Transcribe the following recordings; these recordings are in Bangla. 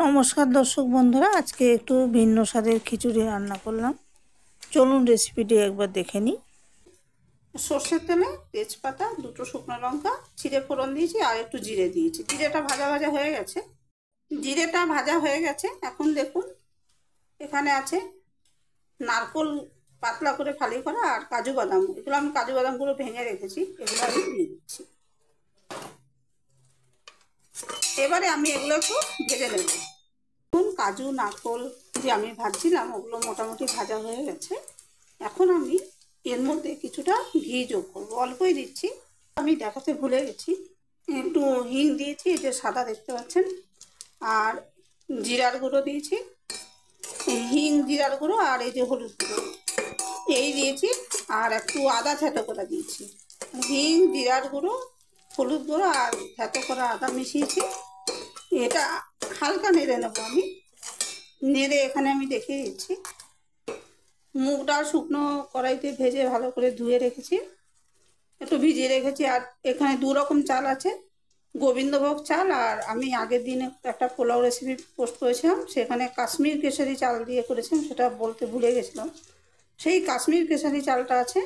নমস্কার দর্শক বন্ধুরা, আজকে একটু ভিন্ন স্বাদের খিচুড়ি রান্না করলাম। চলুন রেসিপিটি একবার দেখে নিই। সর্ষের তেলে তেজপাতা, দুটো শুকনো লঙ্কা ছিঁড়ে ফোড়ন দিয়েছি আর একটু জিরে দিয়েছি। জিরেটা ভাজা ভাজা হয়ে গেছে। জিরেটা ভাজা হয়ে গেছে। এখন দেখুন এখানে আছে নারকোল পাতলা করে ফালি করা আর কাজু বাদাম। এগুলো আমি কাজু বাদামগুলো ভেঙে রেখেছি, এগুলো আমি দিয়ে দিচ্ছি। এবারে আমি এগুলো একটু ভেজে নেব। কাজু নারকোল যে আমি ভাজছিলাম ওগুলো মোটামুটি ভাজা হয়ে গেছে। এখন আমি এর মধ্যে কিছুটা ঘি যোগ করবো, অল্পই দিচ্ছি। আমি দেখাতে ভুলে গেছি, একটু হিং দিয়েছি, এই যে সাদা দেখতে পাচ্ছেন, আর জিরার গুঁড়ো দিয়েছি, হিং জিরার গুঁড়ো, আর এই যে হলুদ গুঁড়ো এই দিয়েছি, আর একটু আদা থেতো করে দিয়েছি। হিং, জিরার গুঁড়ো, হলুদ গুঁড়ো আর থেতো করা আদা মিশিয়েছি। এটা হালকা নেড়ে নেবো আমি। নেড়ে এখানে আমি দেখিয়ে দিচ্ছি, মুগ ডাল শুকনো কড়াইতে ভেজে ভালো করে ধুয়ে রেখেছি, একটু ভিজিয়ে রেখেছি। আর এখানে দু রকম চাল আছে, গোবিন্দভোগ চাল, আর আমি আগের দিনে একটা পোলাও রেসিপি পোস্ট করেছিলাম, সেখানে কাশ্মীর কেশরি চাল দিয়ে করেছিলাম, সেটা বলতে ভুলে গেছিলাম। সেই কাশ্মীর কেশরি চালটা আছে।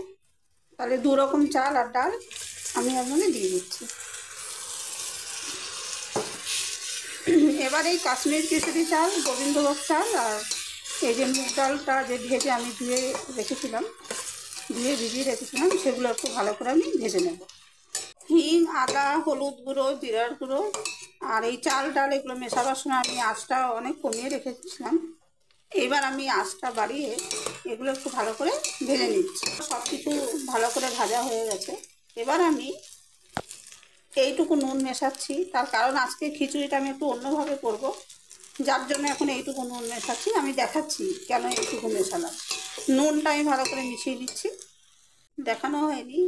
তাহলে দু রকম চাল আর ডাল আমি এর মধ্যে দিয়ে দিচ্ছি। এবার এই কাশ্মীর কেশরি চাল, গোবিন্দভোগ চাল আর এই যে মুগ ডালটা যে ভেজে আমি ধুয়ে রেখেছিলাম, ভিজিয়ে রেখেছিলাম, সেগুলো একটু ভালো করে আমি ভেজে নেব। হিং, আদা, হলুদ গুঁড়ো, জিরার গুঁড়ো আর এই চাল ডাল এগুলো মেশাবার সময় আমি আঁচটা অনেক কমিয়ে রেখেছিলাম। এবার আমি আঁচটা বাড়িয়ে এগুলো একটু ভালো করে ভেজে নিচ্ছি। সব কিছু ভালো করে ভাজা হয়ে গেছে। এবার আমি এইটুকু নুন মেশাচ্ছি, তার কারণ আজকে খিচুড়িটা আমি একটু অন্যভাবে করব, যার জন্য এখন এইটুকু নুন মেশাচ্ছি। আমি দেখাচ্ছি কেন এইটুকু মেশালাম। নুনটা আমি ভালো করে মিশিয়ে দিচ্ছি, দেখানো হয়নি।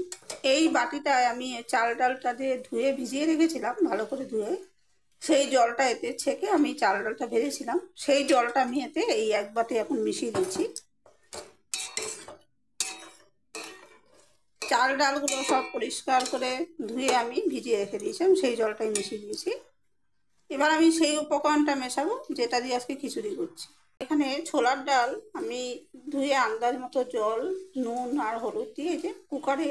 এই বাটিটায় আমি চাল ডালটা দিয়ে ধুয়ে ভিজিয়ে রেখেছিলাম, ভালো করে ধুয়ে, সেই জলটা এতে ছেঁকে আমি চাল ডালটা ভেজেছিলাম, সেই জলটা আমি এতে এই এক বাটি এখন মিশিয়ে দিচ্ছি। চাল ডালগুলো সব পরিষ্কার করে ধুয়ে আমি ভিজিয়ে রেখে দিয়েছিলাম, সেই জলটাই মিশিয়ে দিয়েছি। এবার আমি সেই উপকরণটা মেশাবো যেটা দিয়ে আজকে খিচুড়ি করছি। এখানে ছোলার ডাল আমি ধুয়ে আন্দাজ মতো জল, নুন আর হলুদ দিয়ে যে কুকারে,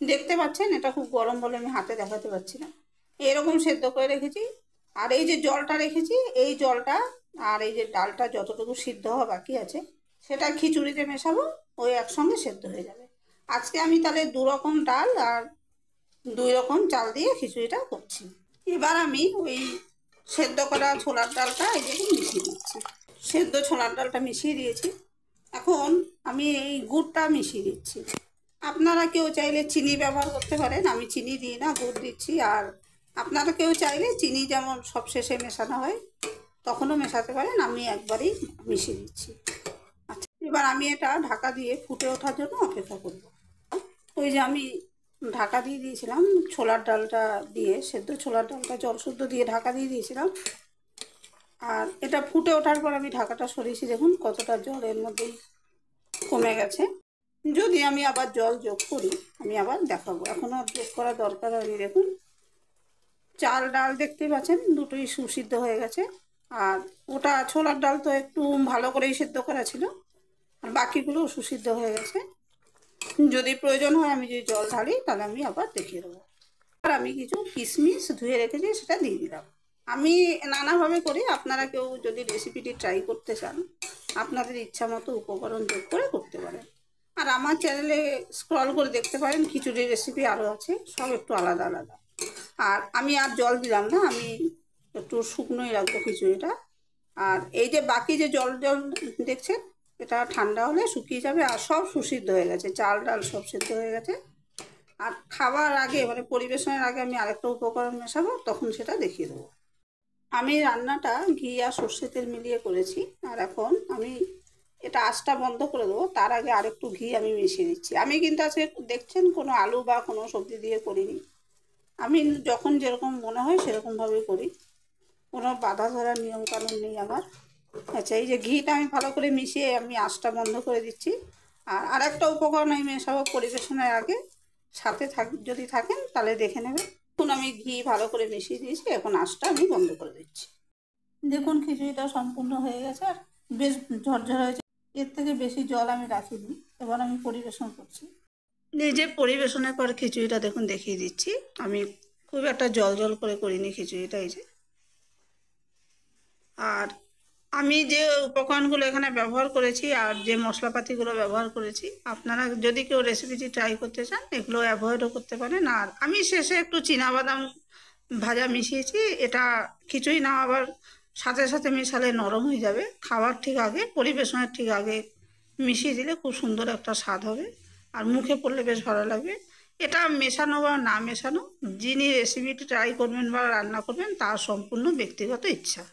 দেখতে পাচ্ছেন এটা খুব গরম বলে আমি হাতে দেখাতে পারছি না, এরকম সেদ্ধ করে রেখেছি। আর এই যে জলটা রেখেছি, এই জলটা আর এই যে ডালটা যতটুকু সিদ্ধ হওয়া বাকি আছে সেটা খিচুড়িতে মেশাবো, ওই একসঙ্গে সেদ্ধ হয়ে যাবে। আজকে আমি তাহলে দু রকম ডাল আর দুই রকম চাল দিয়ে খিচুড়িটা করছি। এবার আমি ওই সেদ্ধ করা ছোলার ডালটা এই যে মিশিয়ে দিচ্ছি। সেদ্ধ ছোলার ডালটা মিশিয়ে দিয়েছি। এখন আমি এই গুড়টা মিশিয়ে দিচ্ছি। আপনারা কেউ চাইলে চিনি ব্যবহার করতে পারেন, আমি চিনি দিই না, গুড় দিচ্ছি। আর আপনারা কেউ চাইলে চিনি যেমন সবশেষে মেশানো হয় তখনও মেশাতে পারেন, আমি একবারই মিশিয়ে দিচ্ছি। আচ্ছা, এবার আমি এটা ঢাকা দিয়ে ফুটে ওঠার জন্য অপেক্ষা করব। ওই যে আমি ঢাকা দিয়ে দিয়েছিলাম, ছোলার ডালটা দিয়ে, সেদ্ধ ছোলার ডালটা জল শুদ্ধ দিয়ে ঢাকা দিয়ে দিয়েছিলাম। আর এটা ফুটে ওঠার পর আমি ঢাকাটা সরিয়েছি, দেখুন কতটা জল এর মধ্যেই কমে গেছে। যদি আমি আবার জল যোগ করি আমি আবার দেখাবো, এখনও যোগ করার দরকার হয়নি। দেখুন চাল ডাল দেখতেই পাচ্ছেন দুটোই সুসিদ্ধ হয়ে গেছে। আর ওটা ছোলার ডাল তো একটু ভালো করেই সেদ্ধ করা ছিল, আর বাকিগুলো সুসিদ্ধ হয়ে গেছে। যদি প্রয়োজন হয় আমি যদি জল ঢালি তাহলে আমি আবার দেখিয়ে দেবো। আর আমি কিছু কিশমিশ ধুয়ে রেখেছি, সেটা দিয়ে দিলাম। আমি নানাভাবে করি, আপনারা কেউ যদি রেসিপিটি ট্রাই করতে চান আপনাদের ইচ্ছা মতো উপকরণ যোগ করে করতে পারেন। আর আমার চ্যানেলে স্ক্রল করে দেখতে পারেন, খিচুড়ির রেসিপি আরও আছে, সব একটু আলাদা আলাদা। আর আমি আর জল দিলাম না, আমি একটু শুকনোই রাখবো খিচুড়িটা। আর এই যে বাকি যে জল জল দেখছেন এটা ঠান্ডা হলে শুকিয়ে যাবে, আর সব সুসিদ্ধ হয়ে গেছে, চাল ডাল সব সিদ্ধ হয়ে গেছে। আর খাবার আগে মানে পরিবেশনের আগে আমি আরেকটা উপকরণ মেশাবো, তখন সেটা দেখিয়ে দেবো। আমি রান্নাটা ঘি আর সর্ষের তেল মিলিয়ে করেছি। আর এখন আমি এটা আঁচটা বন্ধ করে দেবো, তার আগে আরেকটু ঘি আমি মিশিয়ে দিচ্ছি। আমি কিন্তু আজকে দেখছেন কোনো আলু বা কোনো সবজি দিয়ে করিনি, আমি যখন যেরকম মনে হয় সেরকমভাবেই করি, কোনো বাধা ধরার নিয়মকানুন নেই আমার। আচ্ছা, এই যে ঘিটা আমি ভালো করে মিশিয়ে আমি আঁচটা বন্ধ করে দিচ্ছি। আর আরেকটা উপকরণ আমি মেশাবো পরিবেশনের আগে, সাথে যদি থাকেন তাহলে দেখে নেবেন। এখন আমি ঘি ভালো করে মিশিয়ে দিয়েছি, এখন আঁচটা আমি বন্ধ করে দিচ্ছি। দেখুন খিচুড়িটা সম্পূর্ণ হয়ে গেছে আর বেশ ঝরঝর হয়েছে। এর থেকে বেশি জল আমি রাখিনি। এবার আমি পরিবেশন করছি। এই যে পরিবেশনের পর খিচুড়িটা দেখুন দেখিয়ে দিচ্ছি। আমি খুব একটা জল জল করে করিনি খিচুড়িটা, এই যে। আর আমি যে উপকরণগুলো এখানে ব্যবহার করেছি আর যে মশলাপাতিগুলো ব্যবহার করেছি, আপনারা যদি কেউ রেসিপিটি ট্রাই করতে চান এগুলো অ্যাভয়েডও করতে পারেন। আর আমি শেষে একটু চীনাবাদাম ভাজা মিশিয়েছি। এটা খিচুড়ি নামাবার সাথে সাথে মেশালে নরম হয়ে যাবে। খাওয়ার ঠিক আগে, পরিবেশনের ঠিক আগে মিশিয়ে দিলে খুব সুন্দর একটা স্বাদ হবে আর মুখে পড়লে বেশ ভালো লাগবে। এটা মেশানো বা না মেশানো, যিনি রেসিপিটি ট্রাই করবেন বা রান্না করবেন তার সম্পূর্ণ ব্যক্তিগত ইচ্ছা।